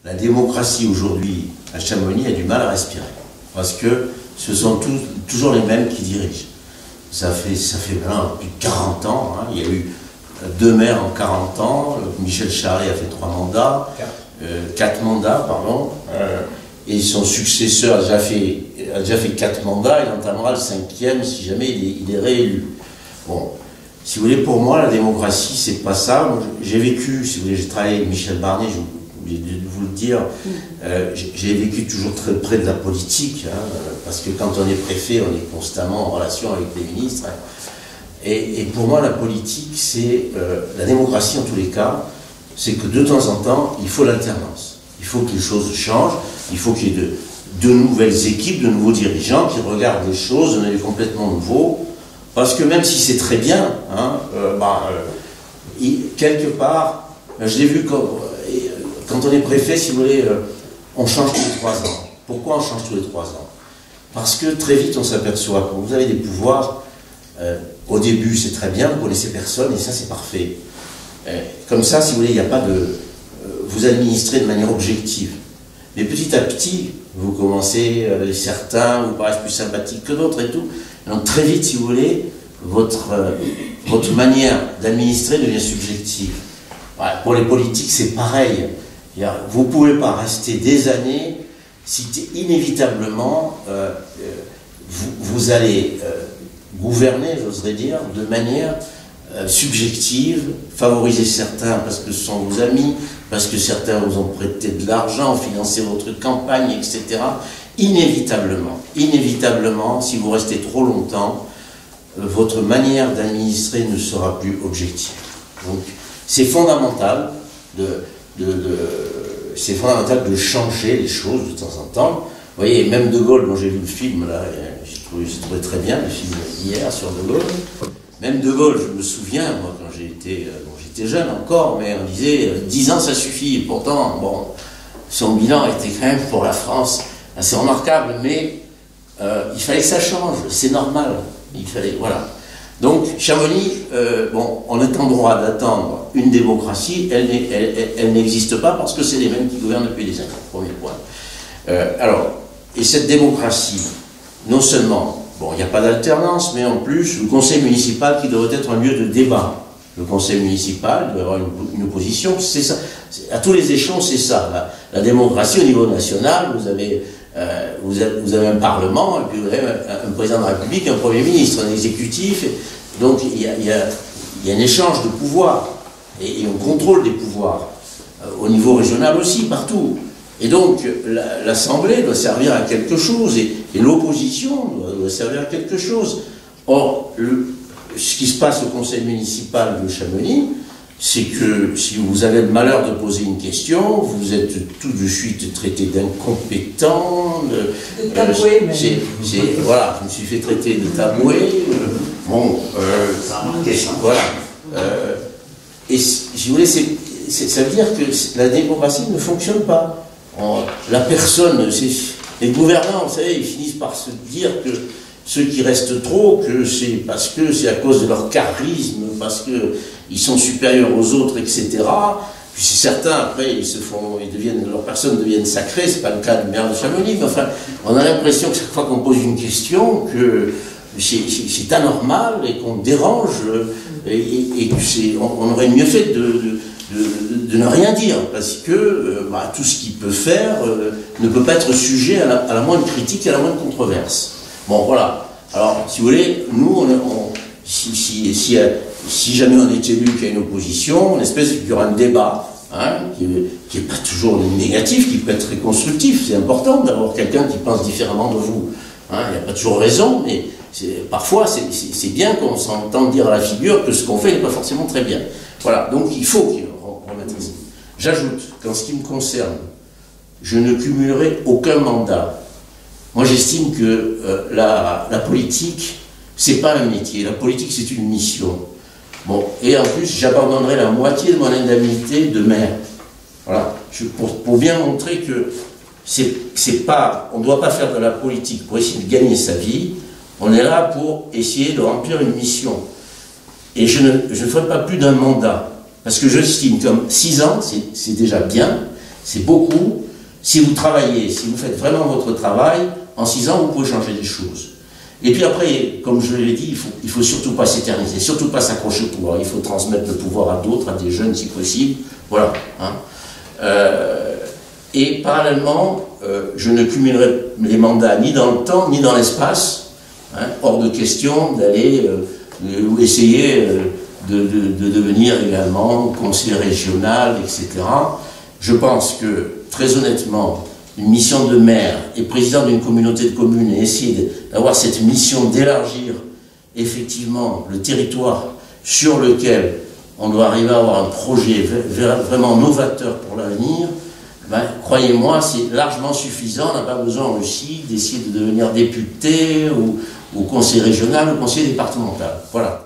la démocratie aujourd'hui à Chamonix a du mal à respirer. Parce que ce sont toujours les mêmes qui dirigent. Ça fait maintenant plus de 40 ans. Hein. Il y a eu 2 maires en 40 ans. Michel Charest a fait 3 mandats. 4 mandats, pardon. Et son successeur a déjà fait 4 mandats. Il entamera le 5e si jamais il est réélu. Bon. Si vous voulez, pour moi, la démocratie, c'est pas ça. J'ai vécu, si vous voulez, j'ai travaillé avec Michel Barnier, j'ai oublié de vous le dire, j'ai vécu toujours très près de la politique, hein, parce que quand on est préfet, on est constamment en relation avec les ministres. Hein. Et pour moi, la politique, c'est la démocratie en tous les cas, c'est que de temps en temps, il faut l'alternance. Il faut que les choses changent, il faut qu'il y ait de nouvelles équipes, de nouveaux dirigeants qui regardent les choses d'un œil complètement nouveau. Parce que même si c'est très bien, hein, quelque part, je l'ai vu quand on est préfet, si vous voulez, on change tous les 3 ans. Pourquoi on change tous les 3 ans? Parce que très vite on s'aperçoit que vous avez des pouvoirs, au début c'est très bien, vous connaissez personne et ça c'est parfait. Comme ça, si vous voulez, il n'y a pas de... vous administrez de manière objective. Mais petit à petit, vous commencez, certains vous paraissent plus sympathiques que d'autres et tout. Donc très vite, si vous voulez, votre manière d'administrer devient subjective. Voilà, pour les politiques, c'est pareil. Vous ne pouvez pas rester des années si inévitablement vous allez gouverner, j'oserais dire, de manière subjective, favoriser certains parce que ce sont vos amis, parce que certains vous ont prêté de l'argent, financé votre campagne, etc. Inévitablement, si vous restez trop longtemps, votre manière d'administrer ne sera plus objective. Donc, c'est fondamental de changer les choses de temps en temps. Vous voyez, même De Gaulle, dont j'ai vu le film, là, j'ai trouvé très bien le film hier sur De Gaulle. Même De Gaulle, je me souviens, moi, quand j'étais jeune encore, mais on disait 10 ans ça suffit. Et pourtant, bon, son bilan était quand même pour la France assez remarquable, mais il fallait que ça change, c'est normal. Il fallait, voilà. Donc, Chamonix, bon, on est en droit d'attendre une démocratie, elle n'existe pas parce que c'est les mêmes qui gouvernent depuis des années, premier point. Alors, et cette démocratie, non seulement, bon, il n'y a pas d'alternance, mais en plus, le conseil municipal qui devrait être un lieu de débat. Le conseil municipal doit avoir une opposition, c'est ça. À tous les échelons, c'est ça. La démocratie au niveau national, vous avez un parlement, et puis vous avez un président de la République, un premier ministre, un exécutif. Donc il y a un échange de pouvoirs, et on contrôle des pouvoirs, au niveau régional aussi, partout. Et donc l'Assemblée doit servir à quelque chose, et l'opposition doit servir à quelque chose. Or, ce qui se passe au conseil municipal de Chamonix, c'est que si vous avez le malheur de poser une question, vous êtes tout de suite traité d'incompétent, de taboué même. Voilà, je me suis fait traiter de taboué. Bon, voilà. Et si vous voulez, ça veut dire que la démocratie ne fonctionne pas. La personne, les gouvernants, vous savez, ils finissent par se dire que ceux qui restent trop, que c'est parce que c'est à cause de leur charisme, parce qu'ils sont supérieurs aux autres, etc. Puis certains, après, leurs personnes deviennent sacrées, c'est pas le cas du maire de Chamonix, mais enfin, on a l'impression que chaque fois qu'on pose une question, que c'est anormal et qu'on dérange, et on aurait mieux fait de ne rien dire, parce que tout ce qu'il peut faire ne peut pas être sujet à la moindre critique et à la moindre controverse. Bon, voilà. Alors, si vous voulez, nous, si jamais on est élu qu'il y a une opposition, une espèce qu'il y aura un débat, hein, qui n'est pas toujours négatif, qui peut être très constructif. C'est important d'avoir quelqu'un qui pense différemment de vous. Hein, il n'y a pas toujours raison, mais parfois, c'est bien qu'on s'entende dire à la figure que ce qu'on fait n'est pas forcément très bien. Voilà. Donc, il faut qu'il remette ça. J'ajoute qu'en ce qui me concerne, je ne cumulerai aucun mandat. Moi, j'estime que la politique, c'est pas un métier. La politique, c'est une mission. Bon, et en plus, j'abandonnerai la moitié de mon indemnité de maire. Voilà. Pour bien montrer que on ne doit pas faire de la politique pour essayer de gagner sa vie. On est là pour essayer de remplir une mission. Et je ne ferai pas plus d'un mandat. Parce que j'estime comme 6 ans, c'est déjà bien. C'est beaucoup. Si vous travaillez, si vous faites vraiment votre travail, en 6 ans, vous pouvez changer des choses. Et puis après, comme je l'ai dit, il faut surtout pas s'éterniser, surtout pas s'accrocher au pouvoir. Il faut transmettre le pouvoir à d'autres, à des jeunes si possible. Voilà. Hein. Et parallèlement, je ne cumulerai les mandats ni dans le temps, ni dans l'espace. Hein. Hors de question d'aller ou essayer de devenir également conseiller régional, etc. Je pense que, très honnêtement, une mission de maire et président d'une communauté de communes et essayer d'avoir cette mission d'élargir effectivement le territoire sur lequel on doit arriver à avoir un projet vraiment novateur pour l'avenir, ben, croyez-moi, c'est largement suffisant. On n'a pas besoin aussi d'essayer de devenir député ou conseiller régional ou conseiller départemental. Voilà.